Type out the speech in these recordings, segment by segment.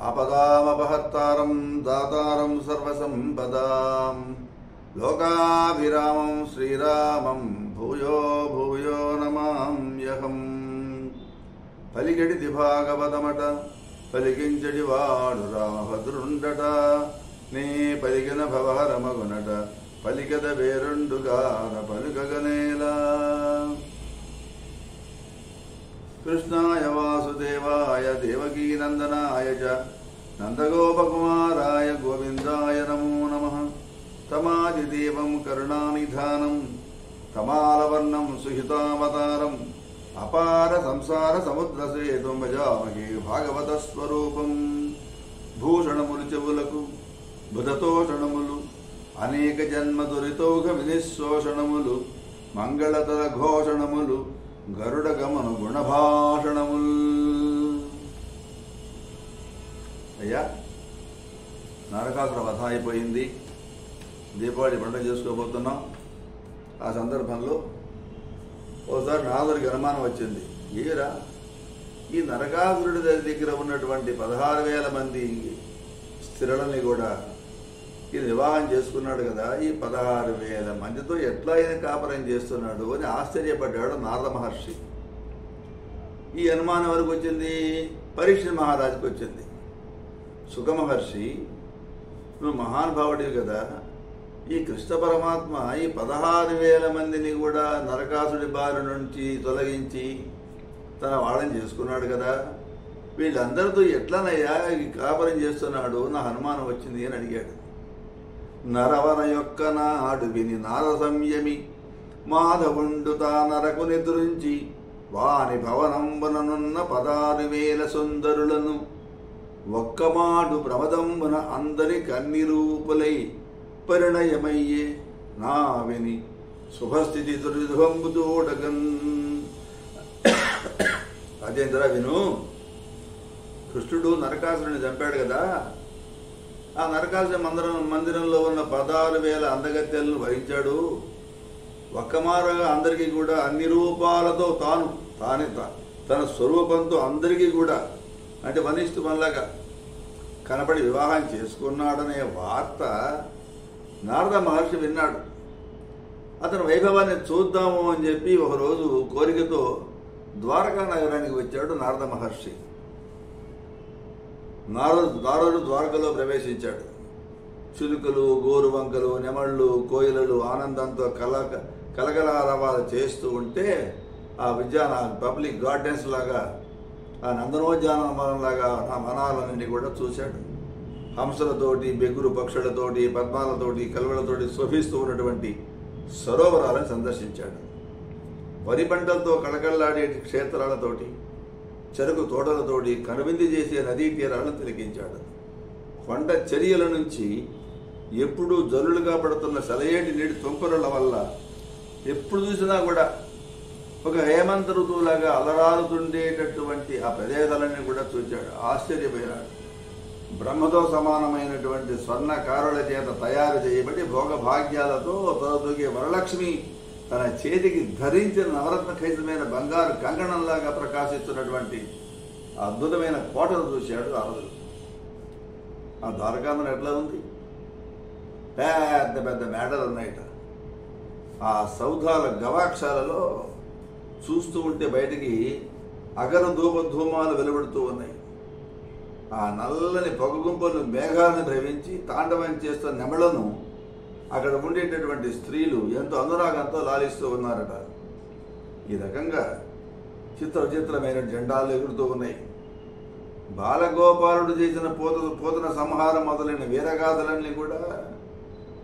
ఆపదామపహర్తారం దాతారం సర్వసంపదాం లోకాభిరామం శ్రీరామం భూయో భూయో నమామ్యహం. పలికెడిది భాగవతమట పలికించడి వాడు రామభద్రుండట, నే పలికిన భవహరమగునట పలికద వేరుండుగాన పలుకగనేలా. కృష్ణాయ వాసుదేవాయ దేవకీనందనాయ చ నందగోపకుమారాయ గోవిందాయ నమో నమః. తమాదిదేవం కరుణానిధానం తమాలవర్ణం సుహితావతారం అపార సంసార సముద్రసేతుం భజామహే భాగవత స్వరూపం. భూషణములు చెవులకు బుధతోషణములు అనేక జన్మ దురితౌఘ వినిశోషణములు మంగళతర ఘోషణములు గరుడ గమను గుణభాషణముల్. అయ్యా, నరకాసుర వధ అయిపోయింది, దీపావళి పండుగ చేసుకోబోతున్నాం. ఆ సందర్భంలో ఓసారి నారదుడికి అనుమానం వచ్చింది, ఏరా ఈ నరకాసురుడి దగ్గర ఉన్నటువంటి 16,000 మంది స్త్రీలని కూడా ఈయన వివాహం చేసుకున్నాడు కదా, ఈ 16,000 మందితో ఎట్లా ఆయన కాపురం చేస్తున్నాడు అని ఆశ్చర్యపడ్డాడు నారద మహర్షి. ఈ అనుమానం వరకు వచ్చింది పరీక్ష మహారాజుకి వచ్చింది. సుఖ మహర్షి, నువ్వు మహానుభావుడివి కదా, ఈ కృష్ణ పరమాత్మ ఈ 16,000 మందిని కూడా నరకాసుడి బారి నుంచి తొలగించి తన వాళ్ళని చేసుకున్నాడు కదా, వీళ్ళందరితో ఎట్లనయ్యా ఈ కాపురం చేస్తున్నాడు, నా అనుమానం వచ్చింది అని అడిగాడు. నరవన యొక్క నాడు విని నార సంయమి మాధవుండు తా నరకు నిద్రించి వాని భవనంబుననున్న 16,000 సుందరులను ఒక్కమాడు ప్రమదంబున అందరి కన్నిరూపులై పరిణయమయ్యే నా విని శుభస్థితి దుర్విధంబు చూడగన్. అదేంద్రా విను, కృష్ణుడు నరకాసురుని చంపాడు కదా, ఆ నరకాసుర మందిరంలో ఉన్న 16,000 అందగత్తెలను వహించాడు. ఒక్కమారుగా అందరికీ కూడా అన్ని రూపాలతో తన స్వరూపంతో అందరికీ కూడా అంటే వనిష్ఠు మనలాగా కనపడి వివాహం చేసుకున్నాడనే వార్త నారద మహర్షి విన్నాడు. అతని వైభవాన్ని చూద్దాము అని చెప్పి ఒకరోజు కోరికతో ద్వారకా నగరానికి వచ్చాడు నారద మహర్షి. నారదుడు ద్వారకలో ప్రవేశించాడు. చిలుకలు, గోరువంకలు, నెమళ్ళు, కోయిలలు ఆనందంతో కలకలారవాలు చేస్తూ ఉంటే ఆ పబ్లిక్ గార్డెన్స్ లాగా, ఆ నందనోద్యానవనంలాగా ఆ వనాలన్నింటినీ కూడా చూశాడు. హంసలతోటి, బెగురు పక్షులతోటి, పద్మాలతోటి, కలువలతోటి శోభిస్తూ ఉన్నటువంటి సరోవరాలను సందర్శించాడు. వరి పంటలతో కళకళలాడే క్షేత్రాలతోటి, చెరుకు తోటలతోటి కనువిందు చేసే నదీ తీరాలను తిలకించాడు. కొండ చర్యల నుంచి ఎప్పుడూ జల్లులుగా పడుతున్న సెలయేటి నీటి తుంపరుల వల్ల ఎప్పుడు చూసినా కూడా ఒక హేమంత ఋతువులాగా అలరారుతుండేటటువంటి ఆ ప్రదేశాలన్నీ కూడా చూచాడు. ఆశ్చర్యపోయినాడు. బ్రహ్మతో సమానమైనటువంటి స్వర్ణకారుల చేత తయారు చేయబడి భోగభాగ్యాలతో తొలతూగే వరలక్ష్మి తన చేతికి ధరించిన నవరత్న ఖైతమైన బంగారు కంకణంలాగా ప్రకాశిస్తున్నటువంటి అద్భుతమైన కోటను చూశాడు నారదుడు. ఆ ద్వారకాందన ఎట్లా ఉంది? పెద్ద పెద్ద మేడలు ఉన్నాయట. ఆ సౌధాల గవాక్షాలలో చూస్తూ ఉంటే బయటికి అగర ధూమాలు వెలువడుతూ ఉన్నాయి. ఆ నల్లని పొగగుంపలు మేఘాలను భ్రమించి తాండవం చేస్తున్న నెమళ్లను అక్కడ ఉండేటటువంటి స్త్రీలు ఎంతో అనురాగంతో లాలిస్తూ ఉన్నారట. ఈ రకంగా చిత్రమైన జెండాలు ఎగురుతూ ఉన్నాయి. బాలగోపాలుడు చేసిన పోతన సంహారం మొదలైన వీరగాథలన్నీ కూడా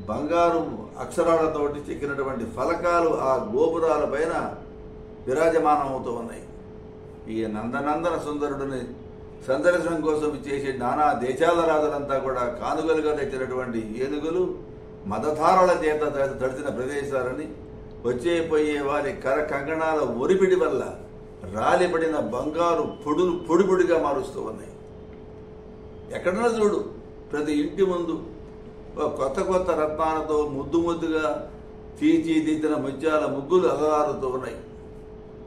బంగారు అక్షరాలతోటి చెక్కినటువంటి ఫలకాలు ఆ గోపురాల పైన విరాజమానం అవుతూ ఉన్నాయి. ఈ నందనందన సుందరుడిని సందర్శనం కోసం చేసే నానా దేశాల రాజులంతా కూడా కానుగలుగా తెచ్చినటువంటి ఏనుగులు మదధారల చేత తడిచిన ప్రదేశాలని వచ్చేపోయే వారి కంకణాల ఒరిపిడి వల్ల రాలిపడిన బంగారు పొడిగా మారుస్తూ ఉన్నాయి. ఎక్కడన్నా చూడు, ప్రతి ఇంటి ముందు కొత్త రత్నాలతో ముద్దుగా తీర్చిదిద్దిన ముత్యాల ముగ్గులు అలరారుతూ ఉన్నాయి.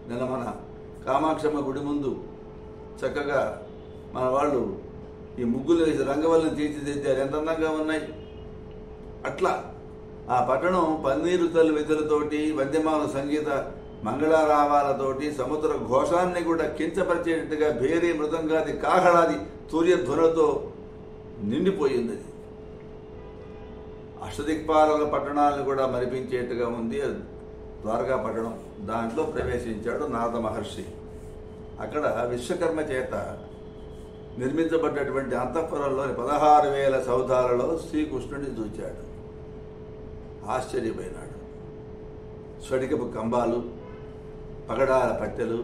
నిన్న మన కామాక్షమ్మ గుడి ముందు చక్కగా మన వాళ్ళు ఈ ముగ్గులు వేసి రంగవల్లిని తీర్చిదిద్దారు, ఎంత అందంగా ఉన్నాయి. అట్లా ఆ పట్టణం పన్నీరు తల్లి విధులతోటి, వద్యమాన సంగీత మంగళారావాలతోటి, సముద్ర ఘోషాన్ని కూడా కించపరిచేటట్టుగా భేరీ మృదంగాది కాహళాది తూర్యధ్వనులతో నిండిపోయింది. అష్టదిక్పాలక పట్టణాలను కూడా మరిపించేట్టుగా ఉంది ద్వారకా పట్టణం. దాంట్లో ప్రవేశించాడు నారద మహర్షి. అక్కడ విశ్వకర్మ చేత నిర్మించబడ్డటువంటి అంతఃపురంలోని 16,000 సౌధాలలో శ్రీకృష్ణుడిని చూచాడు. ఆశ్చర్యపోయినాడు. స్ఫటికపు కంబాలు, పగడాల పట్టెలు,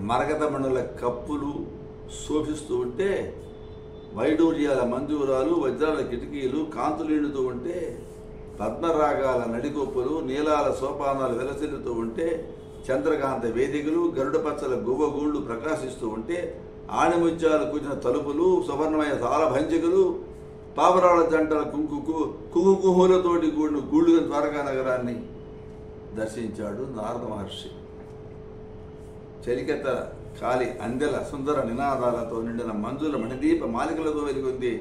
మరకతమణుల కప్పులు శోభిస్తూ ఉంటే, వైడూర్యాల మంజూరాలు, వజ్రాల కిటికీలు కాంతులీడుతూ ఉంటే, పద్మరాగాల నడికొప్పులు, నీలాల సోపానాలు వెలసిల్లుతూ ఉంటే, చంద్రకాంత వేదికలు, గరుడ పచ్చల గువ్వగూళ్ళు ప్రకాశిస్తూ ఉంటే, ఆణిముత్యాలు కూర్చిన తలుపులు, సువర్ణమయ తాళభంజికలు, పావురాల జంటల కుహుకుహులతోటి కూడిన గూళ్ళుగా ద్వారకా నగరాన్ని దర్శించాడు నారద మహర్షి. చలికెత్త కాలి అందెల సుందర నినాదాలతో నిండిన మంజుల మణిదీప మాలికలతో వెలిగింది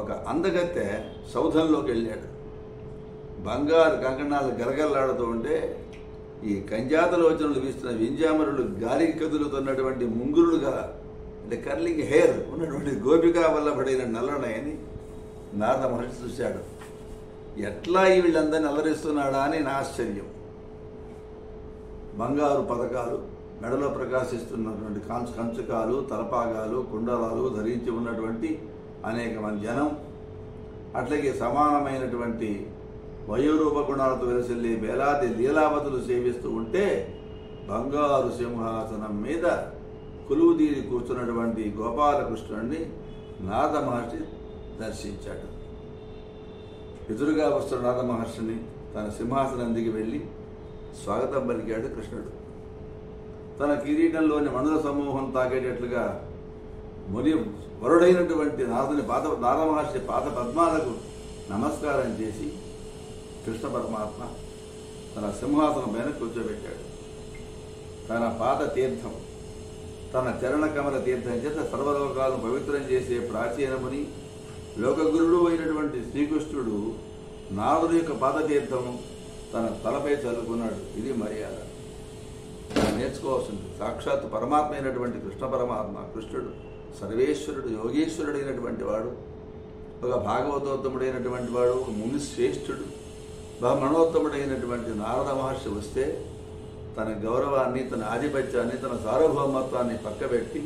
ఒక అందగత్తె సౌధంలోకి వెళ్ళాడు. బంగారు కంకణాలు గరగల్లాడుతూ ఉంటే, ఈ కంజాతలోచనలు వీస్తున్న వింజామరులు గాలికి కదులుతున్నటువంటి ముంగురులుగా అంటే కర్లింగ్ హెయిర్ ఉన్నటువంటి గోపికా వల్ల పడిన నల్లనయని నారద మహర్షి చూశాడు. ఎట్లా ఈ వీళ్ళందరినీ అలరిస్తున్నాడా అని నా ఆశ్చర్యం. బంగారు పథకాలు, మెడలో ప్రకాశిస్తున్నటువంటి కంచుకాలు, తలపాగాలు, కుండలాలు ధరించి ఉన్నటువంటి అనేక మంది జనం, అట్లాగే సమానమైనటువంటి వయోరూప గుణాలతో వెలసిల్లి వేలాది లీలావతులు సేవిస్తూ ఉంటే, బంగారు సింహాసనం మీద కొలువుదీరి కూర్చున్నటువంటి గోపాలకృష్ణుడిని నారద మహర్షి దర్శించాడు. ఎదురుగా వస్తున్న నారద మహర్షిని తన సింహాసనం దిగి వెళ్ళి స్వాగతం పలికాడు కృష్ణుడు. తన కిరీటంలోని మణుల సమూహం తాకేటట్లుగా వరుడైనటువంటి నారద మహర్షి పాద పద్మాలకు నమస్కారం చేసి కృష్ణ పరమాత్మ తన సింహాసనం పైన కూర్చోబెట్టాడు. తన పాద తీర్థం, తన చరణ కమల తీర్థం చేత సర్వలోకాలను పవిత్రం చేసే ప్రాచీనముని లోకగురుడు అయినటువంటి శ్రీకృష్ణుడు నారదుడి యొక్క పాదతీర్థము తన తలపై చల్లుకున్నాడు. ఇది మర్యాద. నేర్చుకోవాల్సింది. సాక్షాత్ పరమాత్మ అయినటువంటి కృష్ణ పరమాత్మ, కృష్ణుడు సర్వేశ్వరుడు, యోగేశ్వరుడైనటువంటి వాడు, ఒక భాగవతోత్తముడైనటువంటి వాడు, ఒక ముని శ్రేష్ఠుడు, బ్రహ్మణోత్తముడైనటువంటి నారద మహర్షి వస్తే తన గౌరవాన్ని, తన ఆధిపత్యాన్ని, తన సార్వభౌమత్వాన్ని పక్కబెట్టి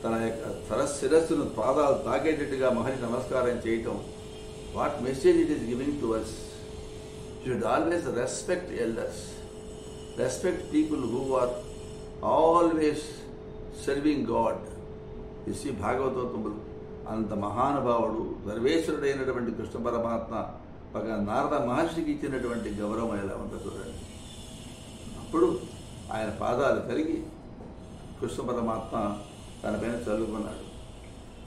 తన యొక్క శిరస్సును పాదాలు తాకేటట్టుగా మహర్షి నమస్కారం చేయటం, what message it is giving to us? You should always respect elders, respect people who are always serving God. ఇసి భాగవతోత్తములు అంత మహానుభావుడు సర్వేశ్వరుడైనటువంటి కృష్ణ పరమాత్మ ఒక నారద మహర్షికి ఇచ్చినటువంటి గౌరవం ఎలా ఉంటుందో చూడండి. అప్పుడు ఆయన పాదాలు కలిగి కృష్ణ పరమాత్మ తన పైన చల్లుకున్నాడు.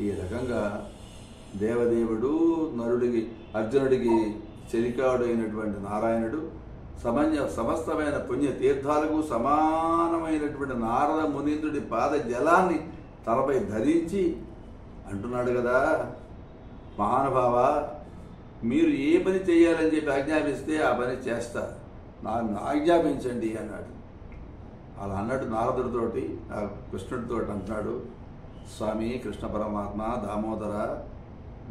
ఈ రకంగా దేవదేవుడు, నరుడికి అర్జునుడికి చెలికాడు అయినటువంటి నారాయణుడు సమస్తమైన పుణ్య తీర్థాలకు సమానమైనటువంటి నారద మునీంద్రుడి పాద జలాన్ని తలపై ధరించి అంటున్నాడు కదా, మహానుభావ, మీరు ఏ పని చేయాలని చెప్పి ఆజ్ఞాపిస్తే ఆ పని చేస్తా, నాకు ఆజ్ఞాపించండి అన్నాడు. అలా అన్నట్టు నారదుడితోటి, ఆ కృష్ణుడితో అంటున్నాడు, స్వామి కృష్ణ పరమాత్మ దామోదర,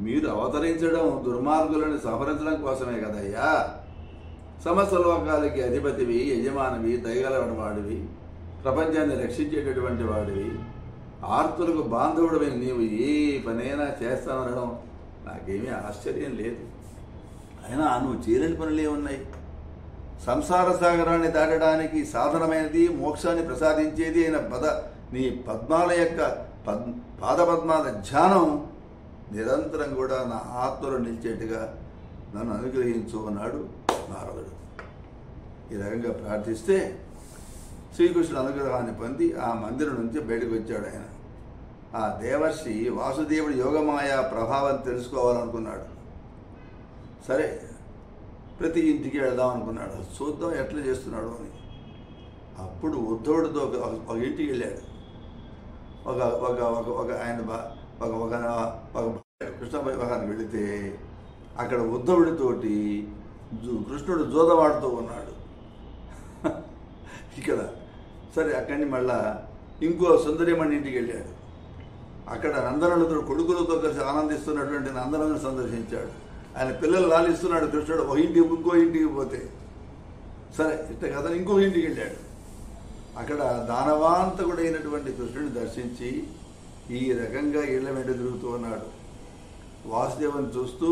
మీరు అవతరించడం దుర్మార్గులను సంహరించడం కోసమే కదయ్యా. సమస్త లోకాలకి అధిపతివి, యజమానివి, దయగలవని వాడివి, ప్రపంచాన్ని రక్షించేటటువంటి వాడివి, ఆర్తులకు బాంధవుడమైన నీవు ఏ పనైనా చేస్తానడం నాకేమీ ఆశ్చర్యం లేదు. అయినా నువ్వు చేయలేని పనులే ఉన్నాయి. సంసార సాగరాన్ని దాటడానికి సాధనమైనది, మోక్షాన్ని ప్రసాదించేది అయిన నీ పద్మాల యొక్క పాదపద్మాల ధ్యానం నిరంతరం కూడా నా ఆత్మలో నిలిచేట్టుగా నన్ను అనుగ్రహించు అన్నాడు నారదుడు. ఈ రకంగా ప్రార్థిస్తే శ్రీకృష్ణుడు అనుగ్రహాన్ని పొంది ఆ మందిరం నుంచి బయటకు వచ్చాడు. ఆయన ఆ దేవర్షి వాసుదేవుడి యోగమాయ ప్రభావం తెలుసుకోవాలనుకున్నాడు. సరే, ప్రతి ఇంటికి వెళదాం అనుకున్నాడు, చూద్దాం ఎట్లా చేస్తున్నాడు అని. అప్పుడు ఉద్ధవుడితో ఒక ఇంటికి వెళ్ళాడు. ఒక ఆయన ఒక ఒక ఒక కృష్ణ వివాహానికి వెళితే అక్కడ ఉద్ధవుడితోటి కృష్ణుడు జోదవాడుతూ ఉన్నాడు. ఇక్కడ సరే అక్కడిని మళ్ళా ఇంకో సుందరిమణి ఇంటికి వెళ్ళాడు. అక్కడ నందనులతో కొడుకులతో కలిసి ఆనందిస్తున్నటువంటి నందనులను సందర్శించాడు. ఆయన పిల్లలు లాలిస్తున్నాడు కృష్ణుడు. ఒక ఇంటికి ఇంకో ఇంటికి పోతే సరే ఇట్లా కదా ఇంకో ఇంటికి వెళ్ళాడు. అక్కడ దానవాంతకుడైనటువంటి కృష్ణుడిని దర్శించి ఈ రకంగా ఇళ్ల వెంట తిరుగుతూ ఉన్నాడు. వాసుదేవుని చూస్తూ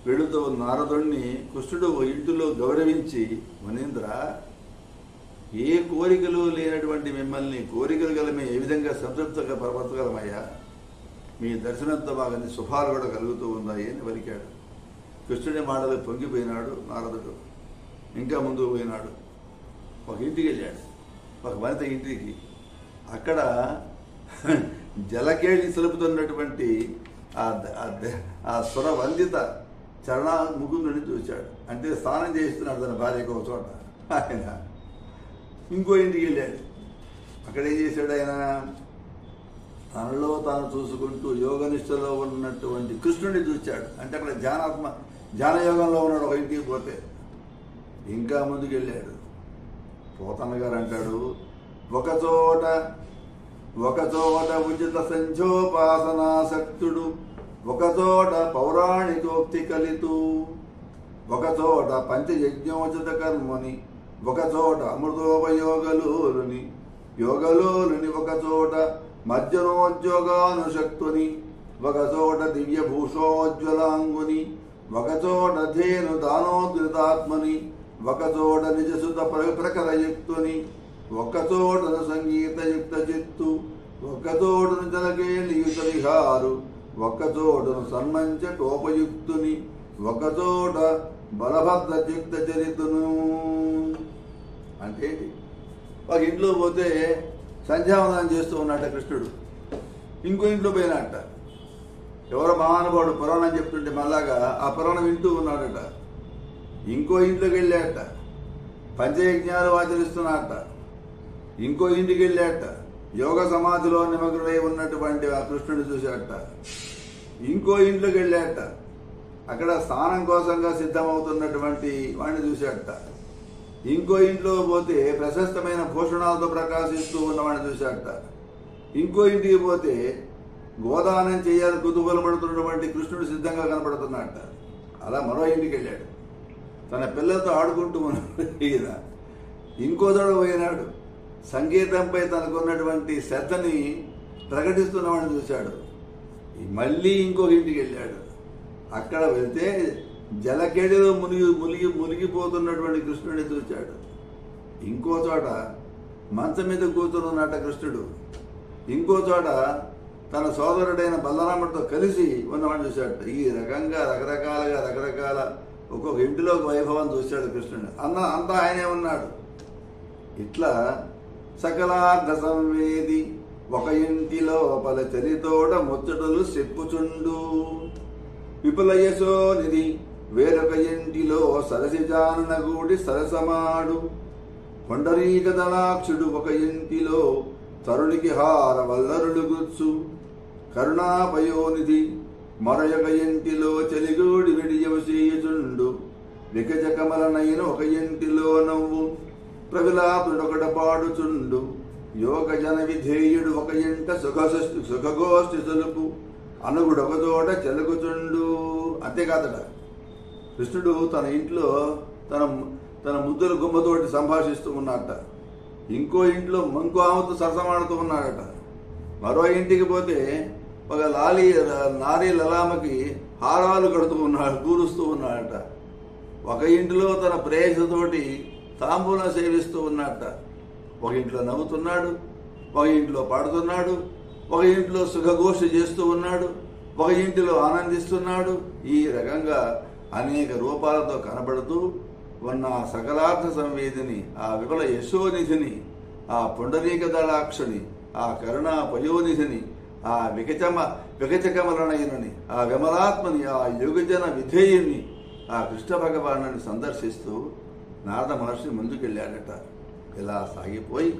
వెళుతూ నారదుణ్ణి కృష్ణుడు ఓ ఇంటిలో గౌరవించి, మునీంద్ర, ఏ కోరికలు లేనటువంటి మిమ్మల్ని కోరికలు గల మేము ఏ విధంగా సంతృప్తిగా పరపరచగలమయ్యా, మీ దర్శనంతో మాకు అన్ని శుభాలు కూడా కలుగుతూ ఉన్నాయి అని వలికాడు. కృష్ణుడి మాటలు పొంగిపోయినాడు నారదుడు. ఇంకా ముందుకు పోయినాడు. ఒక ఇంటికి వెళ్ళాడు, ఒక వనిత ఇంటికి. అక్కడ జలకేళి సలుపుతున్నటువంటి ఆ సురవందిత చరణ ముకుందుని చూశాడు. అంటే స్నానం చేస్తున్నాడు తన భార్యకు ఒక చోట. ఆయన ఇంకో ఇంటికి వెళ్ళాడు. అక్కడ ఏం చేశాడు ఆయన? తనలో తాను చూసుకుంటూ యోగనిష్టలో ఉన్నటువంటి కృష్ణుడిని చూశాడు. అంటే అక్కడ ధ్యానయోగంలో ఉన్నాడు. ఒక ఇంటికి పోతే ఇంకా ముందుకు వెళ్ళాడు. పోతన్న గారు అంటాడు, ఒకచోట ఉచిత సంధ్యోపాసనాసక్తుడు, ఒకచోట పౌరాణికోక్తి కలితూ, ఒకచోట పంచయజ్ఞోచిత కర్మని, ఒకచోట అమృతోపయోగలోలుని, ఒకచోట మధ్యనోద్యోగానుశక్తుని, ఒకచోట దివ్యభూషోజ్వలాంగుని, ఒకచోట ధేను దానోద్రితాత్మని, ఒకచోట నిజసుత ప్రకరయుక్తుని, ఒకచోటను సంగీతయుక్త చిత్తు, ఒకచోటను జలకేలియుత విహారు, ఒకచోటను సన్మంచటోపయుక్తుని, ఒకచోట బలభద్రయుక్త చరితును. అంటే ఒక ఇంట్లో పోతే సంధ్యావందనం చేస్తూ ఉన్నట్ట కృష్ణుడు. ఇంకో ఇంట్లో పోయినట్ట. ఎవరో మహానుభావుడు పురాణం చెప్తుంటే మళ్ళాగా ఆ పురాణం వింటూ ఉన్నాడట. ఇంకో ఇంట్లోకి వెళ్ళాట, పంచయజ్ఞాలు ఆచరిస్తున్నట్ట. ఇంకో ఇంటికి వెళ్ళాట, యోగ సమాధిలో నిమగ్నుడై ఉన్నటువంటి ఆ కృష్ణుడిని చూశాట. ఇంకో ఇంట్లోకి వెళ్ళాట, అక్కడ స్నానం కోసంగా సిద్ధమవుతున్నటువంటి వాడిని చూశాట. ఇంకో ఇంట్లో పోతే ప్రశస్తమైన భూషణాలతో ప్రకాశిస్తూ ఉన్నవాడిని చూశాట. ఇంకో ఇంటికి పోతే గోదానం చేయాలని కుతూహలపడుతున్నటువంటి కృష్ణుడు సిద్ధంగా కనపడుతున్నట్ట. అలా మరో ఇంటికి వెళ్ళాడు, తన పిల్లలతో ఆడుకుంటూ ఉన్నాడు. ఈయన ఇంకో చోట పోయినాడు, సంగీతంపై తనకున్నటువంటి శ్రద్ధని ప్రకటిస్తున్నవాడిని చూశాడు. మళ్ళీ ఇంకొక ఇంటికి వెళ్ళాడు. అక్కడ వెళ్తే జలకేడిలో మునిగిపోతున్నటువంటి కృష్ణుడిని చూశాడు. ఇంకో చోట మంచం మీద కూర్చున్నట్ట కృష్ణుడు. ఇంకో చోట తన సోదరుడైన బలరాముడితో కలిసి ఉన్నవాడిని చూశాడు. ఈ రకంగా రకరకాల ఒక్కొక్క ఇంటిలో ఒక వైభవం చూశాడు కృష్ణుడు. అంతా ఆయనే ఉన్నాడు. ఇట్లా సకలార్థ సంవేది ఒక ఇంటిలో పల చరితోడ ముచ్చటలు చెప్పుచుండు, విపుల యశోనిధి వేరొక ఇంటిలో సరసి జాననగూడి సరసమాడు, కొండరీక దళాక్షుడు ఒక ఇంటిలో తరుడికి హార వల్లరులు గుచ్చు, కరుణాపయోనిధి మరొక ఇంటిలో చెలిగూడి విడియవసీయుచుండు, వికజ కమలనైన ఒక ఇంటిలో నవ్వు ప్రవిలాపుడొకట పాడుచుండు, యోగ జన విధేయుడు ఒక ఇంట సుఖగోష్ఠి సలుపు, అనుగుడొక చోట చెలుకుచుండు. అంతేకాదట, కృష్ణుడు తన ఇంట్లో తన ముద్దుల గుమ్మతోటి సంభాషిస్తూ ఉన్నట్ట. ఇంకో ఇంట్లో ఇంకో ఆమెతో సరసమాడుతూ ఉన్నాడట. మరో ఇంటికి పోతే ఒక నారీ లలామకి హారాలు కూరుస్తూ ఉన్నాడట. ఒక ఇంటిలో తన ప్రేయసతోటి తాంబూలం సేవిస్తూ ఉన్నట్ట. ఒక ఇంట్లో నవ్వుతున్నాడు, ఒక ఇంట్లో పాడుతున్నాడు, ఒక ఇంట్లో సుఖఘోష చేస్తూ ఉన్నాడు, ఒక ఇంటిలో ఆనందిస్తున్నాడు. ఈ రకంగా అనేక రూపాలతో కనబడుతూ ఉన్న సకలార్థ సంవేదిని, ఆ విపుల యశోనిధిని, ఆ పుండరీక దళాక్షుని, ఆ కరుణా పయోనిధిని, ఆ వికచకమలనయుని, ఆ విమలాత్మని, ఆ యుగజన విధేయుని, ఆ కృష్ణ భగవాను సందర్శిస్తూ నారద మహర్షి ముందుకెళ్ళాడట. ఇలా సాగిపోయి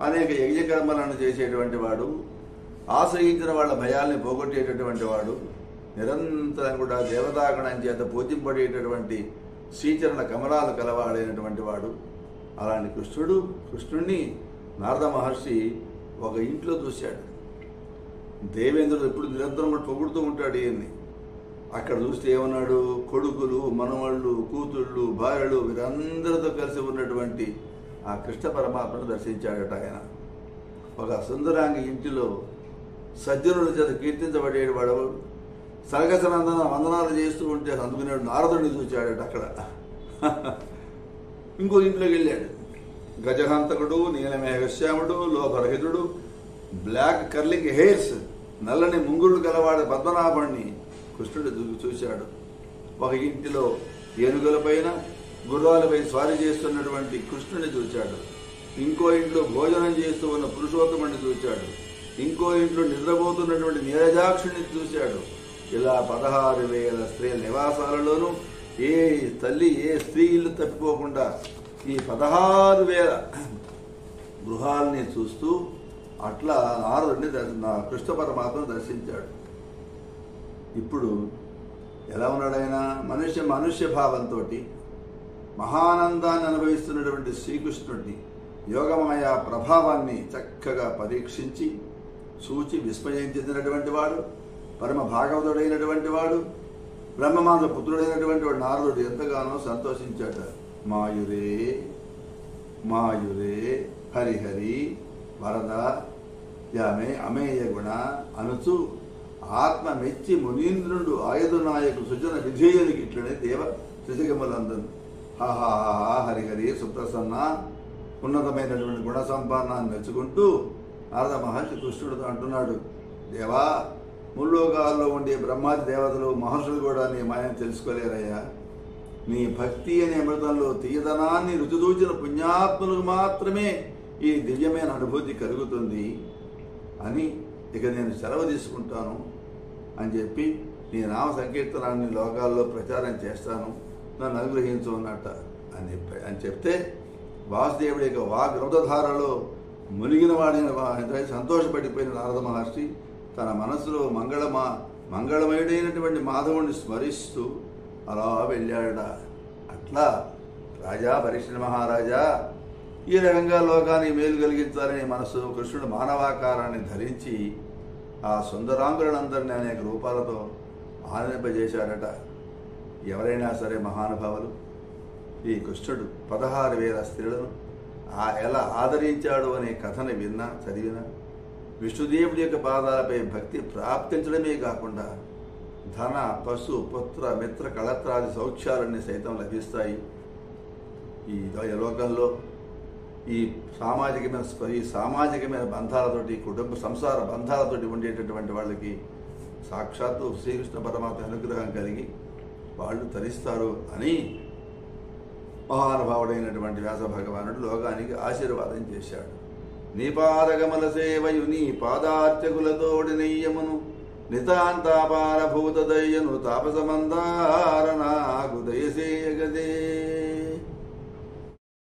అనేక యజ్ఞకర్మలను చేసేటువంటి వాడు, ఆశ్రయించిన వాళ్ళ భయాల్ని పోగొట్టేటటువంటి వాడు, నిరంతరం కూడా దేవతాగణం చేత పూజింపడేటటువంటి శ్రీచరణ కమలాలు కలవాడైనటువంటి వాడు. అలాంటి కృష్ణుణ్ణి నారద మహర్షి ఒక ఇంట్లో చూశాడు. దేవేంద్రుడు ఎప్పుడు నిరంతరం పొగుడుతూ ఉంటాడు ఈయన్ని. అక్కడ చూస్తే ఏమన్నాడు, కొడుకులు, మనవళ్ళు, కూతుళ్ళు, భార్యలు వీరందరితో కలిసి ఉన్నటువంటి ఆ కృష్ణ పరమాత్మను దర్శించాడట ఆయన. ఒక సుందరాంగి ఇంటిలో సజ్జనుల చేత కీర్తించబడేవాడు సరగసనందన వందనాలు చేస్తూ ఉంటే అందుకునేవాడు నారదుడిని చూచాడట అక్కడ. ఇంకో ఇంట్లోకి వెళ్ళాడు. గజహంతకుడు, నీలమేఘశ్యాముడు, లోపరహితుడు, బ్లాక్ కర్లింగ్ హెయిర్స్, నల్లని ముంగుళ్ళు గలవాడు పద్మనాభుణ్ణి కృష్ణుడు చూశాడు. ఒక ఇంటిలో ఏనుగులపైన గుర్రాలపై స్వారీ చేస్తున్నటువంటి కృష్ణుని చూశాడు. ఇంకో ఇంట్లో భోజనం చేస్తూ ఉన్న పురుషోత్తముడిని చూశాడు. ఇంకో ఇంట్లో నిద్రపోతున్నటువంటి నీరజాక్షుని చూశాడు. ఇలా 16,000 స్త్రీల నివాసాలలోనూ ఏ తల్లి ఏ స్త్రీ ఇల్లు తప్పిపోకుండా ఈ 16,000 గృహాలని చూస్తూ అట్లా నారదుడిని కృష్ణ పరమాత్మను దర్శించాడు. ఇప్పుడు ఎలా ఉన్నాడు ఆయన? మనుష్య భావంతో మహానందాన్ని అనుభవిస్తున్నటువంటి శ్రీకృష్ణుడిని యోగమయ ప్రభావాన్ని చక్కగా పరీక్షించి చూచి విస్మయం చెందినటువంటి వాడు, పరమ భాగవతుడైనటువంటి వాడు, బ్రహ్మమాంస పుత్రుడైనటువంటి వాడు నారదుడు ఎంతగానో సంతోషించాట. మాయురే మాయురే హరిహరి వరద యామే అమేయ గుణ అనుచు ఆత్మ మెచ్చి మునీంద్రుడు ఆయుధ నాయకు సుజన విధేయునికి ఇట్లనే దేవ శశిగములందను హాహాహా హరిహరి సుప్రసన్న ఉన్నతమైనటువంటి గుణ సంపన్నాన్ని మెచ్చుకుంటూ నారద మహర్షి కృష్ణుడితో అంటున్నాడు, దేవా, ముల్లోకాల్లో ఉండే బ్రహ్మాది దేవతలు మహర్షులు కూడా నీ మాయను తెలుసుకోలేరయ్యా. నీ భక్తి అనే అమృతంలో తీయదనాన్ని రుచిదూచిన పుణ్యాత్ములకు మాత్రమే ఈ దివ్యమైన అనుభూతి కలుగుతుంది అని ఇక నేను సెలవు తీసుకుంటాను అని చెప్పి నీ నామ సంకీర్తనాన్ని లోకాల్లో ప్రచారం చేస్తాను, నన్ను అనుగ్రహించు అన్నట్ట అని చెప్తే వాసుదేవుడి యొక్క వాగ్రౌతధారలో మునిగిన వాడిని సంతోషపడిపోయిన నారద మహర్షి తన మనసులో మంగళమయుడైనటువంటి మాధవుడిని స్మరిస్తూ అలా వెళ్ళాడ. అట్లా రాజా పరీక్ష మహారాజా, ఈ రకంగా లోకానికి మేలు కలిగించాలని మనసు కృష్ణుడు మానవాకారాన్ని ధరించి ఆ సుందరాంగులందరినీ అనేక రూపాలతో ఆనందింపజేశాడట. ఎవరైనా సరే మహానుభావులు ఈ కృష్ణుడు 16,000 స్త్రీలను ఎలా ఆదరించాడు అనే కథని విన్నా చదివినా విష్ణుదేవుడి యొక్క పాదాలపై భక్తి ప్రాప్తించడమే కాకుండా ధన, పశు, పుత్ర, మిత్ర, కళత్రాది సౌఖ్యాలన్నీ సైతం లభిస్తాయి. ఈ లోకంలో ఈ సామాజికమైన బంధాలతోటి, కుటుంబ సంసార బంధాలతోటి ఉండేటటువంటి వాళ్ళకి సాక్షాత్తు శ్రీకృష్ణ పరమాత్మ అనుగ్రహం కలిగి వాళ్ళు తరిస్తారు అని మహానుభావుడైనటువంటి వ్యాస భగవానుడు లోకానికి ఆశీర్వాదం చేశాడు. నీ పాదగమల సేవయు నీ పాదార్చకులతోడి నెయ్యమును నితాంతాపారభూత దయ్యను తాపసమందార నాకు దయసేయగదే.